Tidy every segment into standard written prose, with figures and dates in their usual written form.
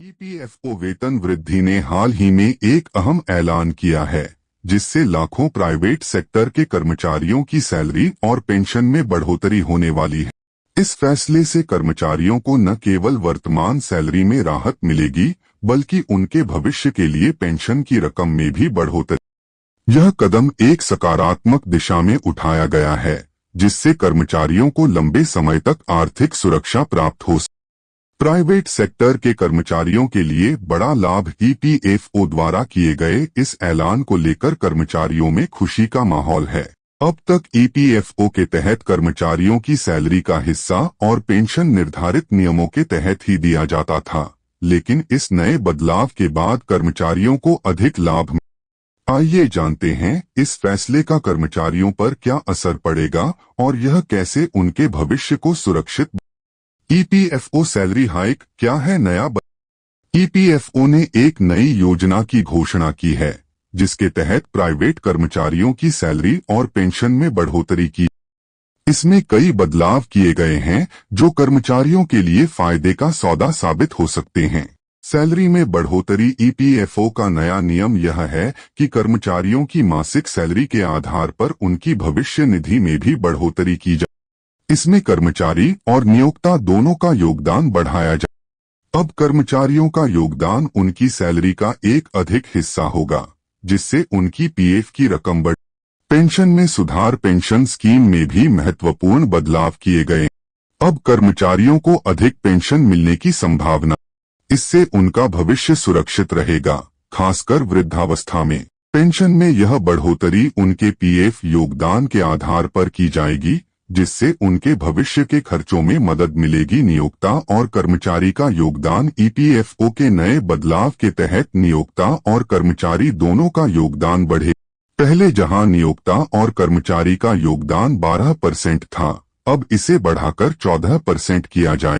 EPFO वेतन वृद्धि ने हाल ही में एक अहम ऐलान किया है, जिससे लाखों प्राइवेट सेक्टर के कर्मचारियों की सैलरी और पेंशन में बढ़ोतरी होने वाली है। इस फैसले से कर्मचारियों को न केवल वर्तमान सैलरी में राहत मिलेगी, बल्कि उनके भविष्य के लिए पेंशन की रकम में भी बढ़ोतरी। यह कदम एक सकारात्मक दिशा में उठाया गया है, जिससे कर्मचारियों को लंबे समय तक आर्थिक सुरक्षा प्राप्त हो। प्राइवेट सेक्टर के कर्मचारियों के लिए बड़ा लाभ। ईपीएफओ द्वारा किए गए इस ऐलान को लेकर कर्मचारियों में खुशी का माहौल है। अब तक ईपीएफओ के तहत कर्मचारियों की सैलरी का हिस्सा और पेंशन निर्धारित नियमों के तहत ही दिया जाता था, लेकिन इस नए बदलाव के बाद कर्मचारियों को अधिक लाभ मिलेगा। आइए जानते हैं इस फैसले का कर्मचारियों पर क्या असर पड़ेगा और यह कैसे उनके भविष्य को सुरक्षित। ईपीएफओ सैलरी हाइक क्या है नया ईपीएफओ ने एक नई योजना की घोषणा की है, जिसके तहत प्राइवेट कर्मचारियों की सैलरी और पेंशन में बढ़ोतरी की। इसमें कई बदलाव किए गए हैं जो कर्मचारियों के लिए फायदे का सौदा साबित हो सकते हैं। सैलरी में बढ़ोतरी। ईपीएफओ का नया नियम यह है कि कर्मचारियों की मासिक सैलरी के आधार पर उनकी भविष्य निधि में भी बढ़ोतरी की जाए। इसमें कर्मचारी और नियोक्ता दोनों का योगदान बढ़ाया जाए। अब कर्मचारियों का योगदान उनकी सैलरी का एक अधिक हिस्सा होगा, जिससे उनकी पीएफ की रकम बढ़े। पेंशन में सुधार। पेंशन स्कीम में भी महत्वपूर्ण बदलाव किए गए। अब कर्मचारियों को अधिक पेंशन मिलने की संभावना। इससे उनका भविष्य सुरक्षित रहेगा, खासकर वृद्धावस्था में। पेंशन में यह बढ़ोतरी उनके पीएफ योगदान के आधार पर की जाएगी, जिससे उनके भविष्य के खर्चों में मदद मिलेगी। नियोक्ता और कर्मचारी का योगदान। ईपीएफओ के नए बदलाव के तहत नियोक्ता और कर्मचारी दोनों का योगदान बढ़े। पहले जहां नियोक्ता और कर्मचारी का योगदान 12% था, अब इसे बढ़ाकर 14% किया जाए।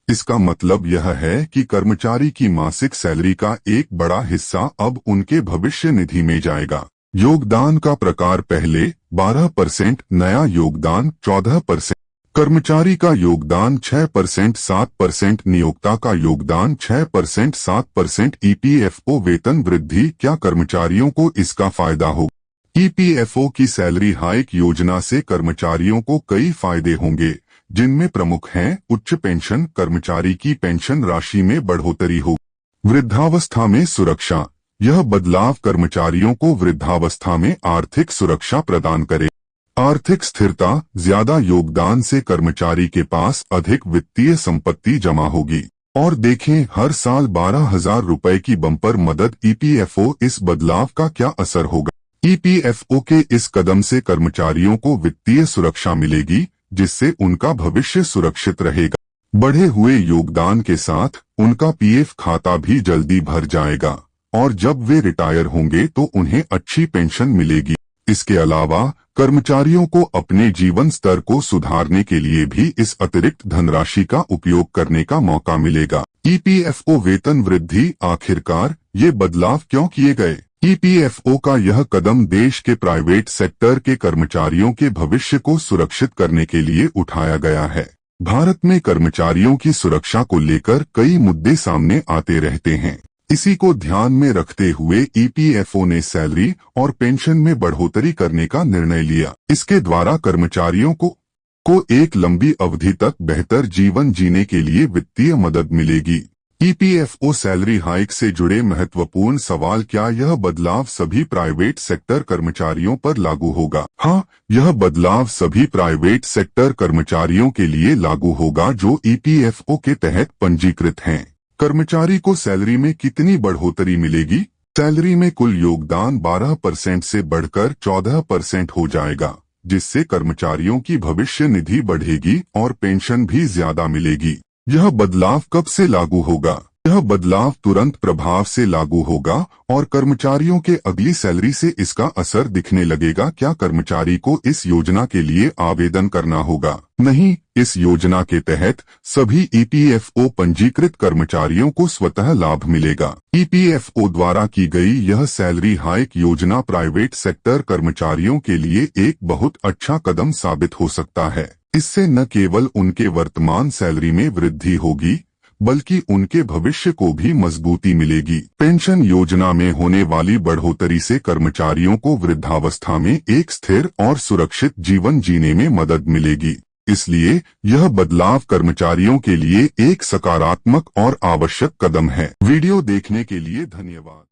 इसका मतलब यह है कि कर्मचारी की मासिक सैलरी का एक बड़ा हिस्सा अब उनके भविष्य निधि में जाएगा। योगदान का प्रकार। पहले 12%, नया योगदान 14%। कर्मचारी का योगदान 6%, 7%। नियोक्ता का योगदान 6%, 7%। ईपीएफओ वेतन वृद्धि। क्या कर्मचारियों को इसका फायदा होगा? ईपीएफओ की सैलरी हाइक योजना से कर्मचारियों को कई फायदे होंगे, जिनमें प्रमुख हैं उच्च पेंशन। कर्मचारी की पेंशन राशि में बढ़ोतरी होगी। वृद्धावस्था में सुरक्षा। यह बदलाव कर्मचारियों को वृद्धावस्था में आर्थिक सुरक्षा प्रदान करे। आर्थिक स्थिरता। ज्यादा योगदान से कर्मचारी के पास अधिक वित्तीय संपत्ति जमा होगी। और देखें, हर साल 12,000 रुपए की बम्पर मदद। ईपीएफओ इस बदलाव का क्या असर होगा? ईपीएफओ के इस कदम से कर्मचारियों को वित्तीय सुरक्षा मिलेगी, जिससे उनका भविष्य सुरक्षित रहेगा। बढ़े हुए योगदान के साथ उनका पीएफ खाता भी जल्दी भर जाएगा और जब वे रिटायर होंगे तो उन्हें अच्छी पेंशन मिलेगी। इसके अलावा कर्मचारियों को अपने जीवन स्तर को सुधारने के लिए भी इस अतिरिक्त धनराशि का उपयोग करने का मौका मिलेगा। ईपीएफओ वेतन वृद्धि। आखिरकार ये बदलाव क्यों किए गए? ईपीएफओ का यह कदम देश के प्राइवेट सेक्टर के कर्मचारियों के भविष्य को सुरक्षित करने के लिए उठाया गया है। भारत में कर्मचारियों की सुरक्षा को लेकर कई मुद्दे सामने आते रहते हैं। इसी को ध्यान में रखते हुए ईपीएफओ ने सैलरी और पेंशन में बढ़ोतरी करने का निर्णय लिया। इसके द्वारा कर्मचारियों को एक लंबी अवधि तक बेहतर जीवन जीने के लिए वित्तीय मदद मिलेगी। ईपीएफओ सैलरी हाइक से जुड़े महत्वपूर्ण सवाल। क्या यह बदलाव सभी प्राइवेट सेक्टर कर्मचारियों पर लागू होगा? हाँ, यह बदलाव सभी प्राइवेट सेक्टर कर्मचारियों के लिए लागू होगा जो ईपीएफओ के तहत पंजीकृत हैं। कर्मचारी को सैलरी में कितनी बढ़ोतरी मिलेगी? सैलरी में कुल योगदान 12% से बढ़कर 14% हो जाएगा, जिससे कर्मचारियों की भविष्य निधि बढ़ेगी और पेंशन भी ज्यादा मिलेगी। यह बदलाव कब से लागू होगा? यह बदलाव तुरंत प्रभाव से लागू होगा और कर्मचारियों के अगली सैलरी से इसका असर दिखने लगेगा। क्या कर्मचारी को इस योजना के लिए आवेदन करना होगा? नहीं, इस योजना के तहत सभी ईपीएफओ पंजीकृत कर्मचारियों को स्वतः लाभ मिलेगा। ईपीएफओ द्वारा की गई यह सैलरी हाइक योजना प्राइवेट सेक्टर कर्मचारियों के लिए एक बहुत अच्छा कदम साबित हो सकता है। इससे न केवल उनके वर्तमान सैलरी में वृद्धि होगी, बल्कि उनके भविष्य को भी मजबूती मिलेगी। पेंशन योजना में होने वाली बढ़ोतरी से कर्मचारियों को वृद्धावस्था में एक स्थिर और सुरक्षित जीवन जीने में मदद मिलेगी। इसलिए यह बदलाव कर्मचारियों के लिए एक सकारात्मक और आवश्यक कदम है। वीडियो देखने के लिए धन्यवाद।